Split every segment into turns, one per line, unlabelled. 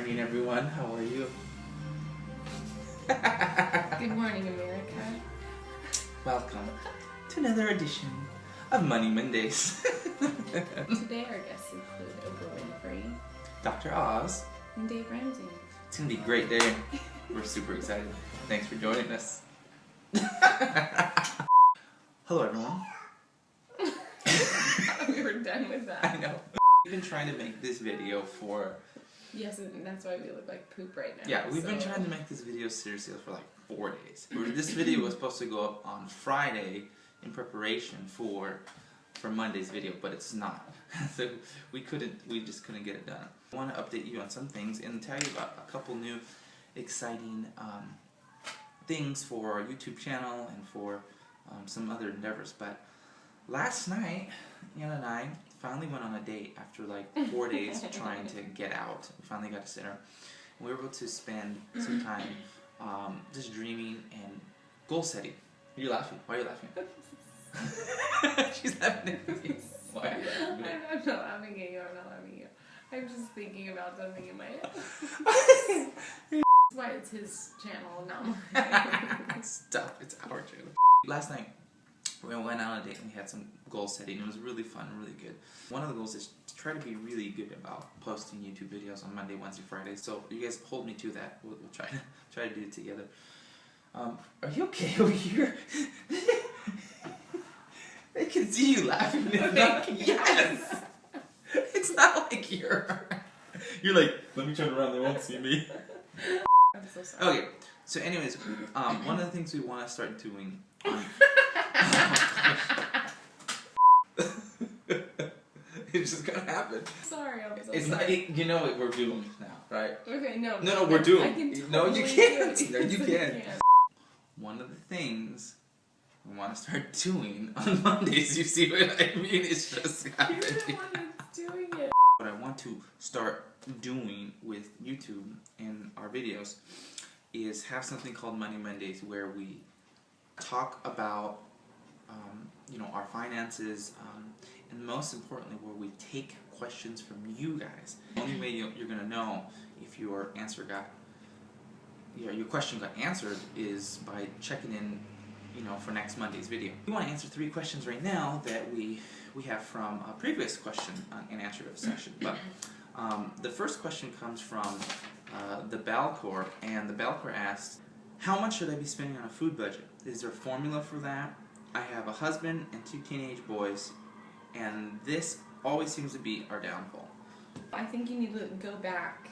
morning, everyone. How are you?
Good morning, America.
Welcome to another edition of Money Mondays.
Today our guests include Oprah Winfrey,
Dr. Oz,
and Dave Ramsey.
It's going to be a great day. We're super excited. Thanks for joining us. Hello, everyone.
We were done with that.
I know. We've been trying to make this video for...
Yes, and that's why we look like poop right now.
Yeah, we've been trying to make this video seriously for like 4 days. This video was supposed to go up on Friday in preparation for Monday's video, but it's not. So we just couldn't get it done. I want to update you on some things and tell you about a couple new exciting things for our YouTube channel and for some other endeavors. But last night, Anna and I finally went on a date after like 4 days trying to get out. We finally got to dinner. We were able to spend some time just dreaming and goal setting. You're laughing. Why are you laughing? She's laughing at me. Why are you laughing?
I'm not laughing at you. I'm not laughing at you. I'm just thinking about something in my head. That's why it's his channel, not mine.
Stop. It's our channel. Last night, we went on a date and we had some goal setting. It was really fun, really good. One of the goals is to try to be really good about posting YouTube videos on Monday, Wednesday, Friday. So you guys hold me to that. We'll try to do it together. Are you okay over here? I can see you laughing. It's not, yes. It's not like you're like, let me turn around. They won't see me.
I'm so sorry.
Okay. So, anyways, one of the things we want to start doing. It's just gonna happen.
Sorry, I'm so
it's
sorry.
not. You know what we're doing now, right?
Okay, no.
No, we're doing.
I can
No, you
totally
can't.
do it.
No, you
Yes, I
can't.
can.
One of the things we want to start doing on Mondays. You see what I mean? It's just happening.
You're the one that's doing it.
What I want to start doing with YouTube and our videos is have something called Money Mondays, where we talk about our finances, and most importantly, where we take questions from you guys. The only way you're gonna know if your question got answered is by checking in, for next Monday's video. We want to answer 3 questions right now that we have from a previous question and answer section. But the first question comes from the Balcor, and the Balcor asks, how much should I be spending on a food budget? Is there a formula for that? I have a husband and 2 teenage boys, and this always seems to be our downfall.
I think you need to go back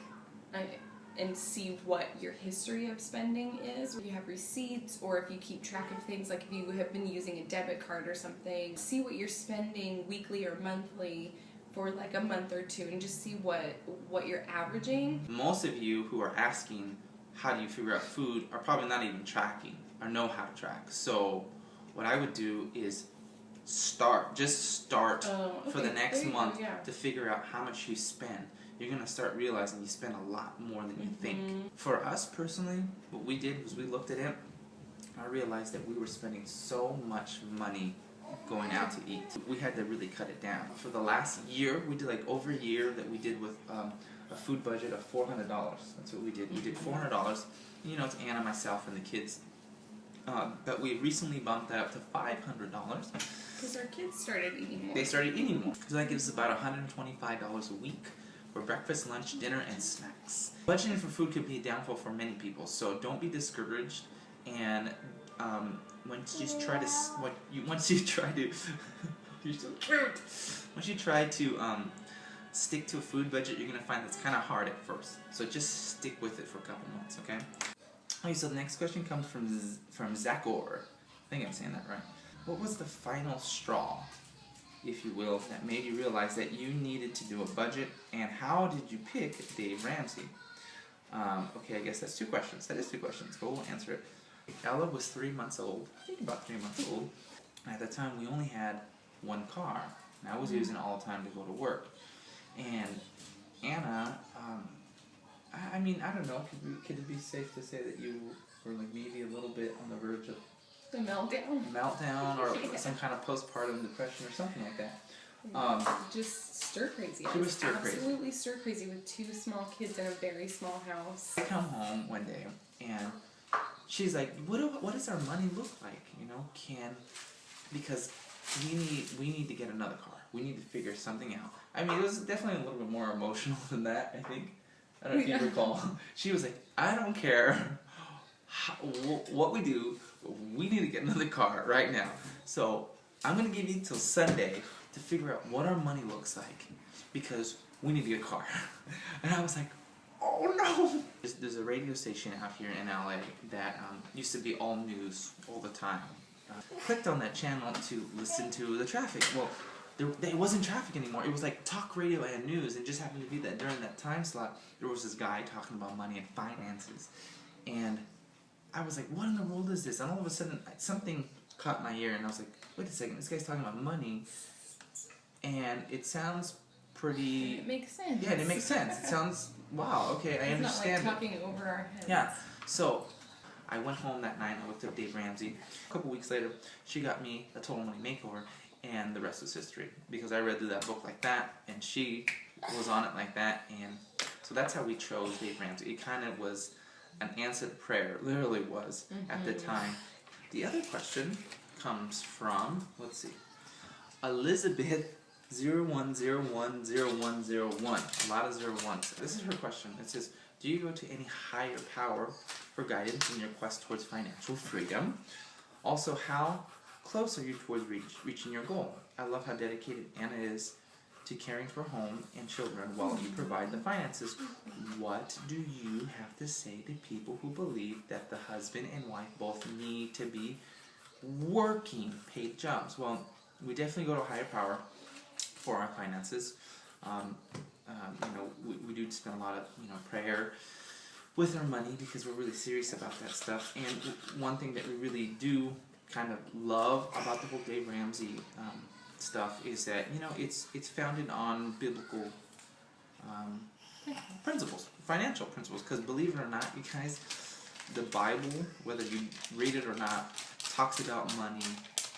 and see what your history of spending is. If you have receipts, or if you keep track of things, like if you have been using a debit card or something, see what you're spending weekly or monthly for like a month or 2, and just see what you're averaging.
Most of you who are asking how do you figure out food are probably not even tracking or know how to track. So what I would do is start for the next month to figure out how much you spend. You're going to start realizing you spend a lot more than you think. For us personally, what we did was we looked at it. I realized that we were spending so much money going out to eat. We had to really cut it down. For the last year, we did like over a year that we did with a food budget of $400. That's what we did. We did $400. It's Anna, myself, and the kids. But we recently bumped that up to $500.
Because our kids started eating more.
They started eating more. So that gives us about $125 a week for breakfast, lunch, dinner, and snacks. Budgeting for food could be a downfall for many people, so don't be discouraged. And once you try to you're so cute. Once you try to stick to a food budget, you're gonna find that's kind of hard at first. So just stick with it for a couple months, okay? Okay, so the next question comes from Zakor. I think I'm saying that right. What was the final straw, if you will, that made you realize that you needed to do a budget, and how did you pick Dave Ramsey? Okay, I guess that's 2 questions. That is 2 questions, but we'll answer it. Ella was 3 months old, I think about 3 months old. At the time, we only had 1 car, and I was using it all the time to go to work. And Anna, I don't know, could it be safe to say that you were like maybe a little bit on the verge of
the meltdown
or some kind of postpartum depression or something like that?
Just stir crazy.
She was stir crazy.
Absolutely stir crazy with 2 small kids in a very small house.
I come home one day and she's like, what does our money look like? You know, because we need to get another car. We need to figure something out. I mean, it was definitely a little bit more emotional than that, I think. I don't know if you recall. She was like, I don't care what we do, we need to get another car right now. So I'm going to give you till Sunday to figure out what our money looks like because we need to get a car. And I was like, oh no! There's a radio station out here in LA that used to be all news all the time. Clicked on that channel to listen to the traffic. Well, it wasn't traffic anymore. It was like talk radio and news, and just happened to be that during that time slot, there was this guy talking about money and finances. And I was like, what in the world is this? And all of a sudden, something caught my ear, and I was like, wait a second, this guy's talking about money, and it sounds pretty...
It makes sense.
Yeah, it makes sense. It sounds, wow, okay, I understand.
It's not like talking over our heads.
Yeah, so I went home that night, I looked up Dave Ramsey. A couple weeks later, she got me a Total Money Makeover, and the rest was history, because I read through that book like that, and she was on it like that, and so that's how we chose Dave Ramsey. It kind of was an answered prayer, literally was, at the time. The other question comes from, let's see, Elizabeth 01010101. A lot of 01s. This is her question. It says, do you go to any higher power for guidance in your quest towards financial freedom? Also, how close are you towards reaching your goal? I love how dedicated Anna is to caring for home and children while you provide the finances. What do you have to say to people who believe that the husband and wife both need to be working paid jobs? Well, we definitely go to a higher power for our finances. We do spend a lot of prayer with our money because we're really serious about that stuff. And one thing that we really do kind of love about the whole Dave Ramsey stuff is that it's founded on biblical principles, financial principles. Because believe it or not, you guys, the Bible, whether you read it or not, talks about money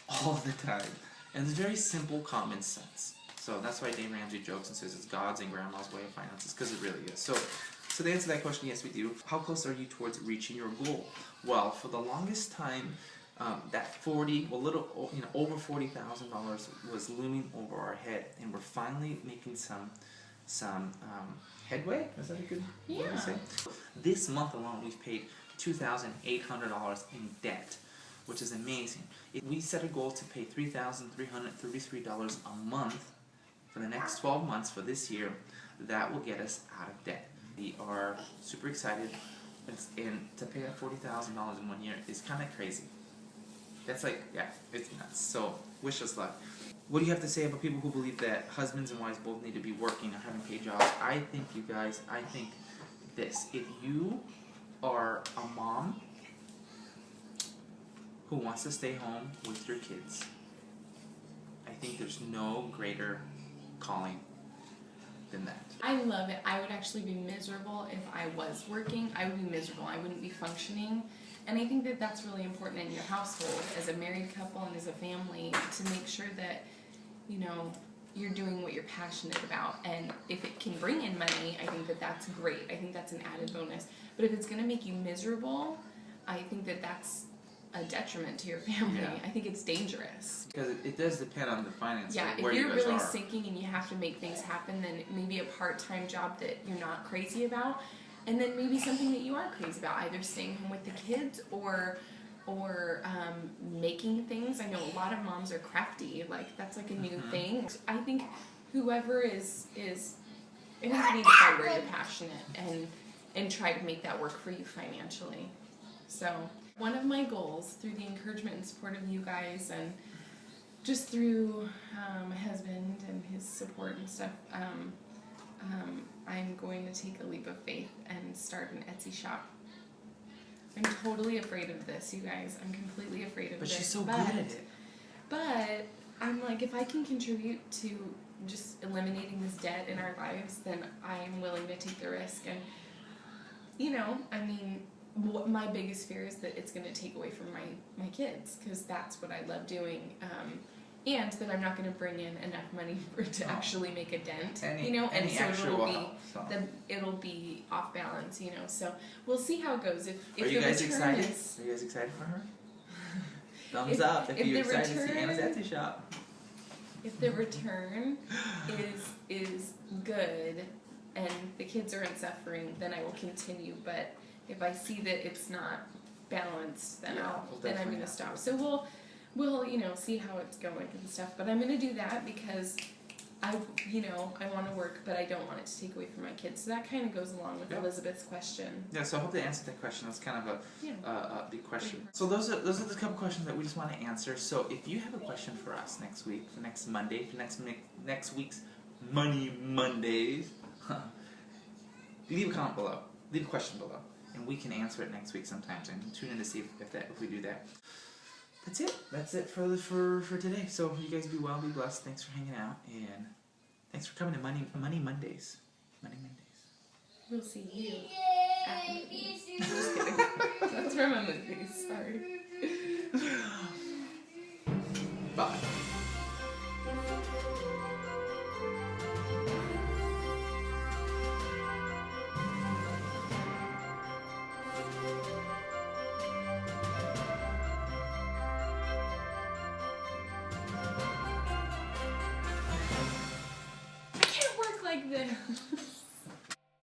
all the time, and it's very simple, common sense. So that's why Dave Ramsey jokes and says it's God's and Grandma's way of finances, because it really is. So to answer that question, yes, we do. How close are you towards reaching your goal? Well, for the longest time, that over $40,000 was looming over our head, and we're finally making some headway. Is that a good way to say? This month alone, we've paid $2,800 in debt, which is amazing. If we set a goal to pay $3,333 a month for the next 12 months for this year, that will get us out of debt. We are super excited, and to pay that $40,000 in 1 year is kind of crazy. That's like, yeah, it's nuts. So, wish us luck. What do you have to say about people who believe that husbands and wives both need to be working or having paid jobs? I think, you guys, this. If you are a mom who wants to stay home with your kids, I think there's no greater calling than that.
I love it. I would actually be miserable if I was working. I would be miserable. I wouldn't be functioning. And I think that that's really important in your household as a married couple and as a family to make sure that, you're doing what you're passionate about. And if it can bring in money, I think that that's great. I think that's an added bonus. But if it's going to make you miserable, I think that that's a detriment to your family. Yeah. I think it's dangerous.
Because it does depend on the finances.
Yeah, if you're really sinking and you have to make things happen, then maybe a part-time job that you're not crazy about, and then maybe something that you are crazy about, either staying home with the kids or making things. I know a lot of moms are crafty, like that's like a new thing. I think whoever is you have to decide where you're passionate and try to make that work for you financially. So one of my goals, through the encouragement and support of you guys and just through my husband and his support and stuff, I'm going to take a leap of faith and start an Etsy shop. I'm totally afraid of this, you guys. I'm completely afraid of this.
But she's so good at it.
But I'm like, if I can contribute to just eliminating this debt in our lives, then I'm willing to take the risk. And, my biggest fear is that it's going to take away from my kids, because that's what I love doing. and that I'm not going to bring in enough money for it to actually make a dent,
Any
and so
extra will help, so.
it'll be off balance, So we'll see how it goes. If
Are you guys excited? Are you guys excited for her? Thumbs up if you're excited to see Anna's Etsy shop.
If the return is good and the kids aren't suffering, then I will continue. But if I see that it's not balanced, then I'm going to stop. So we'll see how it's going and stuff. But I'm going to do that because I want to work, but I don't want it to take away from my kids. So that kind of goes along with Elizabeth's question.
Yeah, so I hope they answered that question. That's kind of a big question. So those are the couple questions that we just want to answer. So if you have a question for us next week, for next Monday, for next week's Money Mondays, leave a comment below. Leave a question below, and we can answer it next week sometimes. And tune in to see if we do that. That's it. That's it for today. So you guys be well, be blessed. Thanks for hanging out, and thanks for coming to Money Mondays. Money Mondays.
We'll see you at movies. Just kidding. That's from a movie. Sorry.